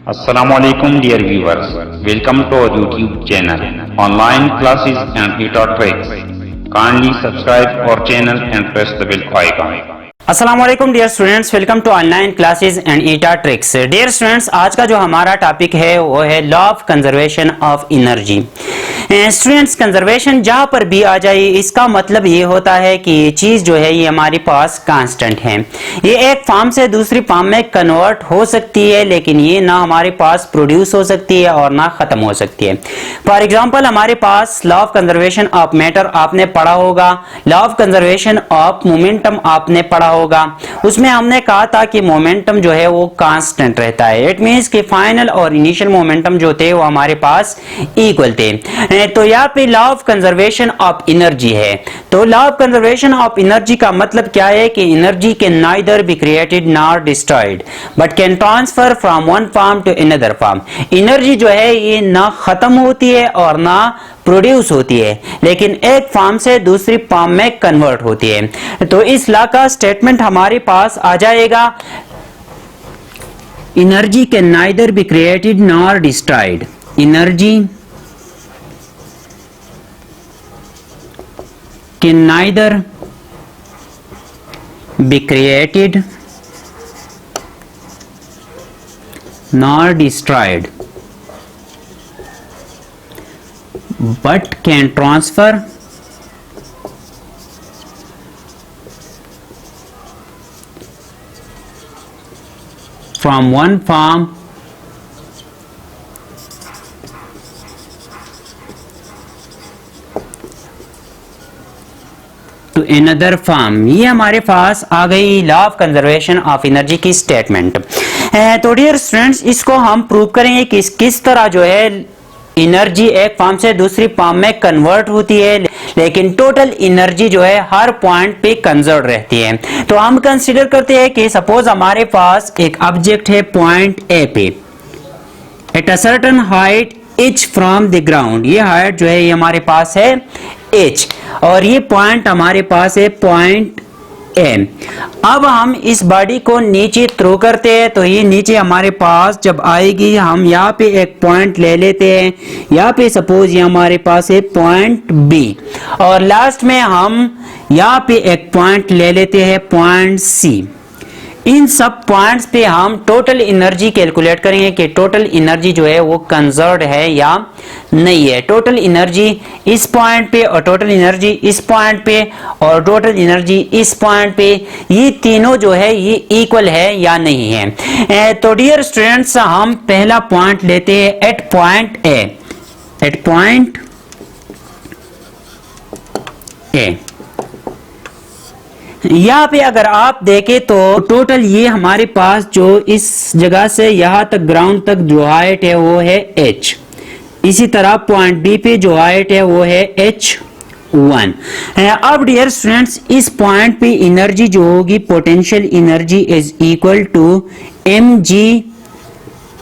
Assalamualaikum dear viewers. Welcome to our YouTube channel. Online classes and ETA tricks. Kindly subscribe our channel and press the bell icon. अस्सलामुअलैकुम dear students, welcome to online classes and ईटा tricks. Dear students, आज का जो हमारा topic है वो है law of conservation of energy. Students, conservation जहां पर भी आ जाए इसका मतलब ये होता है कि ये चीज जो है ये हमारे पास कांस्टेंट है। ये एक फॉर्म से दूसरी फॉर्म में कन्वर्ट हो सकती है, लेकिन ये ना हमारे पास प्रोड्यूस हो सकती है और ना खत्म हो सकती है। फॉर एग्जांपल, हमारे पास law of conservation of matter आपने पढ़ा होगा, law of conservation of momentum आपने पढ़ा होगा। उसमें हमने कहा था कि मोमेंटम जो है वो कांस्टेंट रहता है। इट मींस कि फाइनल और इनिशियल मोमेंटम जो थे वो हमारे पास इक्वल थे। तो यहाँ पे law of conservation of energy है। तो law of conservation of energy का मतलब क्या है कि energy can neither be created nor destroyed but can transfer from one form to another form. Energy जो है ये ना खत्म होती है और ना प्रोड्यूस होती है, लेकिन एक फॉर्म से दूसरी फॉर्म में कन्वर्ट होती है। तो इस लॉ का स्टेटमेंट हमारे पास आ जाएगा, energy can neither be created nor destroyed. Energy can neither be created nor destroyed but can transfer from one form to another form. ये हमारे पास आ गई law of conservation of energy की स्टेटमेंट। तो डियर स्टूडेंट्स, इसको हम prove करेंगे कि किस तरह जो है एनर्जी एक फॉर्म से दूसरी फॉर्म में कन्वर्ट होती है, लेकिन टोटल एनर्जी जो है हर पॉइंट पे कंजर्व रहती है। तो हम कंसीडर करते हैं कि सपोज हमारे पास एक ऑब्जेक्ट है पॉइंट ए पे at a certain height h from the ground. ये हाइट जो है ये हमारे पास है h और ये पॉइंट हमारे पास है पॉइंट ए। अब हम इस बॉडी को नीचे थ्रो करते हैं, तो ये नीचे हमारे पास जब आएगी हम यहाँ पे एक पॉइंट ले लेते हैं। यहाँ पे सपोज ये हमारे पास है पॉइंट बी और लास्ट में हम यहाँ पे एक पॉइंट ले लेते हैं पॉइंट सी। इन सब पॉइंट्स पे हम टोटल एनर्जी कैलकुलेट करेंगे कि टोटल एनर्जी जो है वो कंजर्व्ड है या नहीं है। टोटल एनर्जी इस पॉइंट पे और टोटल एनर्जी इस पॉइंट पे और टोटल एनर्जी इस पॉइंट पे, ये तीनों जो है ये इक्वल है या नहीं है। तो डियर स्टूडेंट्स, हम पहला पॉइंट लेते हैं at point A. At point A यहाँ पे अगर आप देखें तो टोटल ये हमारे पास जो इस जगह से यहाँ तक ग्राउंड तक जो हाइट है वो है h। इसी तरह पॉइंट बी पे जो हाइट है वो है h1। अब डियर स्टूडेंट्स, इस पॉइंट पे एनर्जी जो होगी potential energy is equal to mg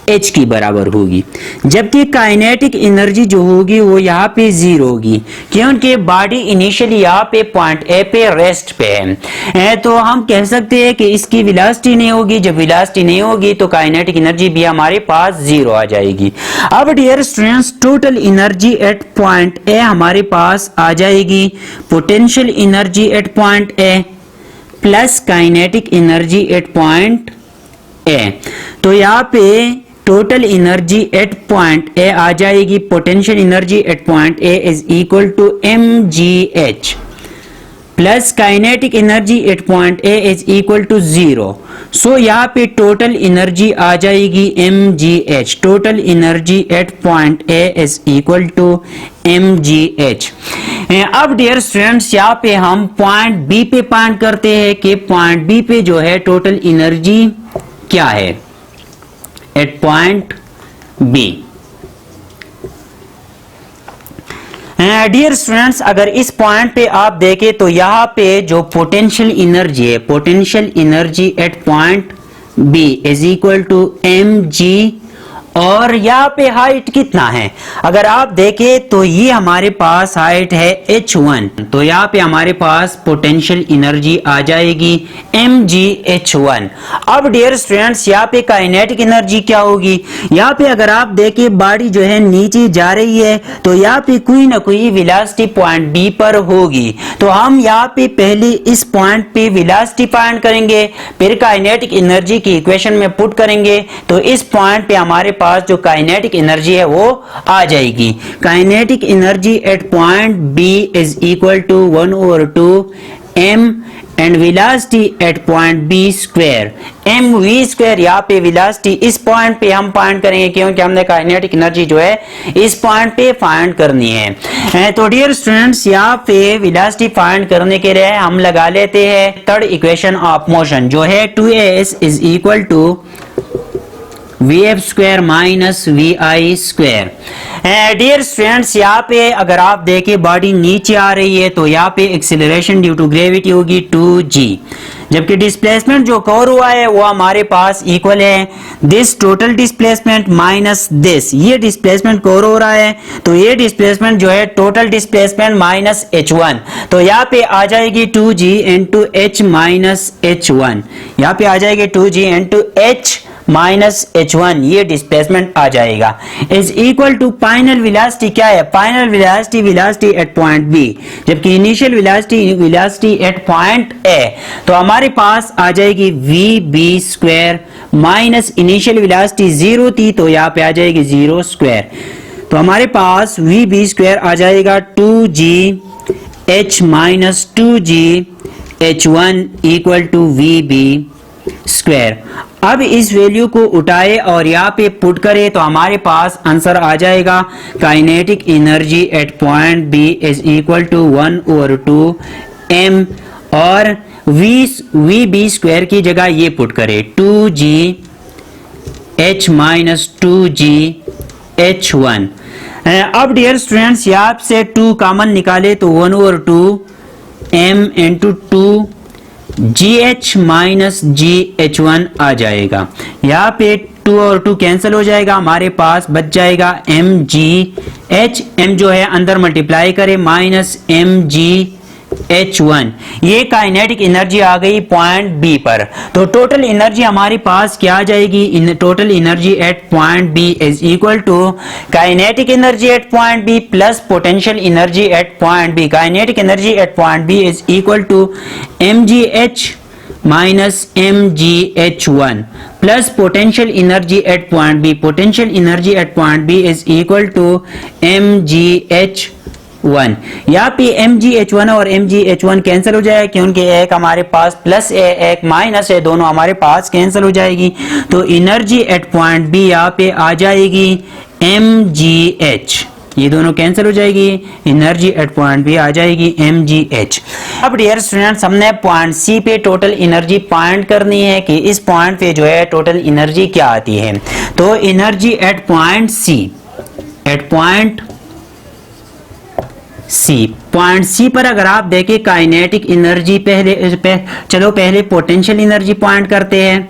h की बराबर होगी, जबकि काइनेटिक एनर्जी जो होगी वो यहाँ पे 0 होगी, क्योंकि बॉडी इनिशियली यहाँ पे पॉइंट ए पे रेस्ट पे है। तो हम कह सकते हैं कि इसकी वेलोसिटी नहीं होगी। जब वेलोसिटी नहीं होगी तो काइनेटिक एनर्जी भी हमारे पास 0 आ जाएगी। अब dear students, total energy at point A हमारे पास आ जाएगी potential energy at point A plus kinetic energy at point A. तो यहाँ पे total energy at point A आ जाएगी, potential energy at point A is equal to mgh plus kinetic energy at point A is equal to 0। So यहाँ पे total energy आ जाएगी mgh। Total energy at point A is equal to mgh। अब dear students, यहाँ पे हम point B पे point करते हैं कि पॉइंट बी पे जो है टोटल एनर्जी क्या है at point B. Dear students, अगर इस पॉइंट पे आप देखें तो यहाँ पे जो पोटेंशियल एनर्जी है, potential energy at point B is equal to mg और यहाँ पे हाइट कितना है, अगर आप देखें तो ये हमारे पास हाइट है h1, तो यहाँ पे हमारे पास पोटेंशियल एनर्जी आ जाएगी mgh1। अब डियर स्टूडेंट्स यहाँ पे काइनेटिक एनर्जी क्या होगी, यहाँ पे अगर आप देखें बॉडी जो है नीचे जा रही है तो यहाँ पे कोई ना कोई वेलोसिटी पॉइंट बी पर होगी, तो हम यहाँ पे पहले इस पॉइंट पे वेलोसिटी फाइंड करेंगे, फिर काइनेटिक एनर्जी की इक्वेशन में पुट करेंगे, तो इस पॉइंट पे हमारे पास जो काइनेटिक एनर्जी है वो आ जाएगी। Kinetic energy at point B is equal to 1/2 m and velocity at point B square M V square. यहाँ पे वेलोसिटी इस पॉइंट पे हम फाइंड करेंगे क्योंकि हमने काइनेटिक एनर्जी जो है इस पॉइंट पे फाइंड करनी है। तो डियर स्टूडेंट्स यहाँ पे वेलोसिटी फाइंड करने के लिए हम लगा लेते हैं थर्ड इक्वेशन ऑफ मोशन जो है 2as is equal to vf square minus vi square. Dear students यहाँ पे अगर आप देखें बॉडी नीचे आ रही है तो यहाँ पे एक्सीलरेशन ड्यू टू ग्रेविटी होगी 2g, जबकि डिस्प्लेसमेंट जो कवर हुआ है वो हमारे पास इक्वल है this total displacement minus this, ये डिस्प्लेसमेंट कवर हो रहा है तो ये डिस्प्लेसमेंट जो है टोटल डिस्प्लेसमेंट माइनस h1, तो यहाँ पे आ जाएगी 2g into h minus h1, यहाँ पे आ जाएगी 2g into h minus h1, ये डिस्प्लेसमेंट आ जाएगा is equal to final velocity क्या है, final velocity at point B, जबकि initial velocity at point A, तो हमारे पास आ जाएगी vb square minus initial velocity 0 थी तो यहाँ पे आ जाएगी 0 स्क्वायर, तो हमारे पास vb स्क्वायर आ जाएगा 2g h minus 2g h1 equal to vb square. अब इस वैल्यू को उठाए और यहाँ पे पुट करें तो हमारे पास आंसर आ जाएगा kinetic energy at point B is equal to 1/2 m, और वी बी स्क्वायर की जगह ये पुट करें 2g h minus 2g h1। अब डियर स्टूडेंट्स यहाँ से 2 कॉमन निकाले तो 1/2 m into 2 gh minus gh1 आ जाएगा, यहाँ पे 2 और 2 कैंसिल हो जाएगा, हमारे पास बच जाएगा mgh, m जो है अंदर मल्टीप्लाई करे माइनस mgh1, ये काइनेटिक एनर्जी आ गई पॉइंट बी पर, तो टोटल एनर्जी हमारे पास क्या आ जाएगी, total energy at point B is equal to kinetic energy at point B plus potential energy at point B. Kinetic energy at point B is equal to mgh minus mgh1 plus potential energy at point B, potential energy at point B is equal to mgh1। यहाँ पे mgh1 और mgh1 cancel हो जाएगा क्योंकि एक हमारे पास plus है एक माइनस है, दोनों हमारे पास कैंसिल हो जाएगी, तो एनर्जी एट पॉइंट बी यहाँ पे आ जाएगी mgh, ये दोनों कैंसिल हो जाएगी, एनर्जी एट पॉइंट बी आ जाएगी mgh। अब डियर स्टूडेंट्स हमने पॉइंट सी पे टोटल एनर्जी फाइंड करनी है कि इस पॉइंट पे जो है टोटल एनर्जी क्या आती है, तो energy at point C, at point C पर अगर आप देखें काइनेटिक एनर्जी चलो पहले पोटेंशियल एनर्जी पॉइंट करते हैं,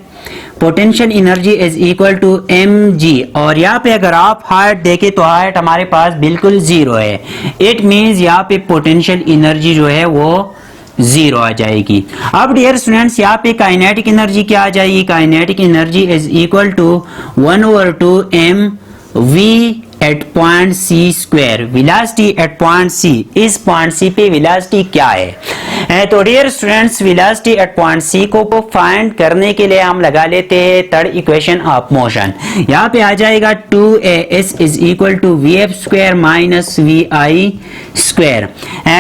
potential energy is equal to mg, और यहाँ पे अगर आप हाइट देखें तो हाइट हमारे पास बिल्कुल 0 है, इट मींस यहाँ पे पोटेंशियल एनर्जी जो है वो 0 आ जाएगी। अब डियर स्टूडेंट्स यहाँ पे काइनेटिक एनर्जी क्या आ जाएगी, kinetic energy is equal to 1/2 m v at point C square, velocity at point C, इस पॉइंट सी पे वेलोसिटी क्या है, तो dear students velocity at point C को फाइंड करने के लिए हम लगा लेते हैं थर्ड इक्वेशन ऑफ मोशन। यहाँ पे आ जाएगा 2as is equal to vf square minus vi square.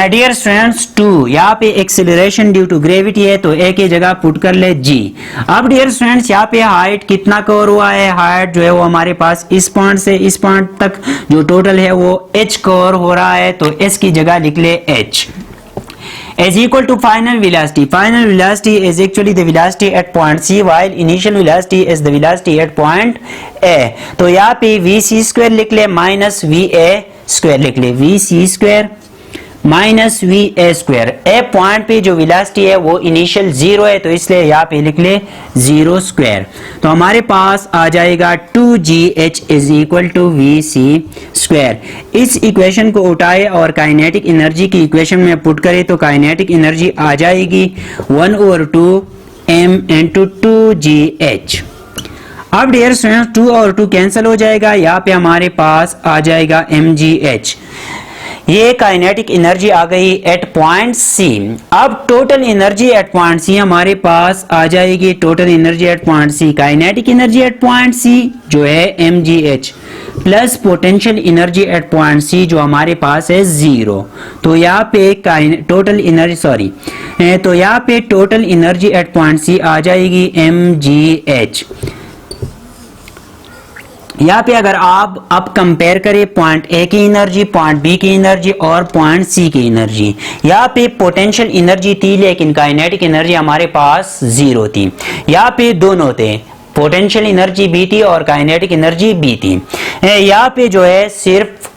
Dear students 2 यहाँ पे एक्सीलरेशन ड्यू टू ग्रेविटी है तो a की जगह पुट कर ले g। अब डियर स्टूडेंट्स यहाँ पे हाइट कितना कवर हुआ है, हाइट जो है वो हमारे पास इस पॉइंट से इस पॉइंट तक जो टोटल है वो h कवर हो रहा है, तो s की जगह लिख ले h is equal to final velocity. Final velocity is actually the velocity at point C while initial velocity is the velocity at point A. तो यहाँ पे vc स्क्वायर लिख ले माइनस va स्क्वायर लिख ले, vc square minus V A square. A point पे जो velocity है वो इनिशियल 0 है, तो इसलिए यहाँ पे लिख ले 0 स्क्वायर। तो हमारे पास आ जाएगा 2gh is equal to V C square. इस इक्वेशन को उठाए और काइनेटिक एनर्जी की इक्वेशन में पुट करें तो काइनेटिक एनर्जी आ जाएगी 1/2 m इंटू 2gh। अब डियर स्टूडेंट्स 2 और 2 कैंसिल हो जाएगा, यहाँ पे हमारे पास आ जाएगा mgh। ये काइनेटिक एनर्जी आ गई एट पॉइंट सी। अब total energy at point C हमारे पास आ जाएगी, total energy at point C, kinetic energy at point C जो है mgh plus potential energy at point C जो हमारे पास है 0। तो यहाँ पे टोटल एनर्जी तो यहाँ पे total energy at point C आ जाएगी mgh। यहाँ पे अगर आप अब कंपेयर करें पॉइंट ए की एनर्जी, पॉइंट बी की एनर्जी और पॉइंट सी की एनर्जी, यहाँ पे पोटेंशियल एनर्जी थी लेकिन काइनेटिक एनर्जी हमारे पास 0 थी। यहाँ पे दोनों थे, पोटेंशियल एनर्जी भी थी और काइनेटिक एनर्जी भी थी। यहाँ पे जो है सिर्फ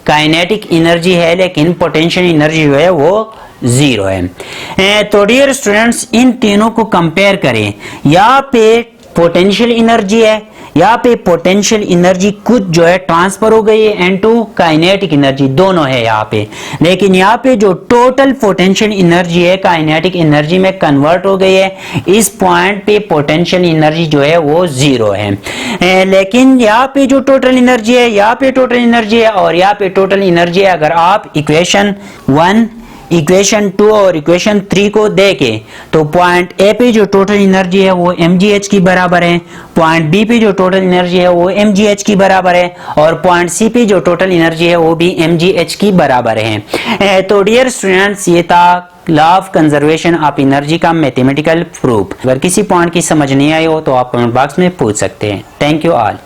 काइनेटिक एनर्जी है लेकिन पोटेंशियल एनर्जी जो है वो 0 है। तो डियर स्टूडेंट्स इन तीनों को कंपेयर करें, यहाँ पे पोटेंशियल एनर्जी है, यहाँ पे पोटेंशियल एनर्जी कुछ जो है ट्रांसफर हो गई है इनटू काइनेटिक एनर्जी, दोनों है यहाँ पे, लेकिन यहाँ पे जो टोटल पोटेंशियल एनर्जी है काइनेटिक एनर्जी में कन्वर्ट हो गई है। इस पॉइंट पे पोटेंशियल एनर्जी जो है वो 0 है, लेकिन यहाँ पे जो टोटल एनर्जी है, यहाँ पे टोटल एनर्जी है और यहाँ पे टोटल एनर्जी है। अगर आप इक्वेशन 1, इक्वेशन 2 और इक्वेशन 3 को देखें तो पॉइंट ए पे जो टोटल एनर्जी है वो mgh की बराबर है, पॉइंट बी पे जो टोटल एनर्जी है वो mgh की बराबर है और पॉइंट सी पे जो टोटल एनर्जी है वो भी mgh की बराबर है। तो डियर स्टूडेंट्स ये था law of conservation of energy का मैथमेटिकल प्रूफ। अगर किसी पॉइंट की समझ नहीं आई हो तो आप कमेंट बॉक्स में पूछ सकते हैं। Thank you all.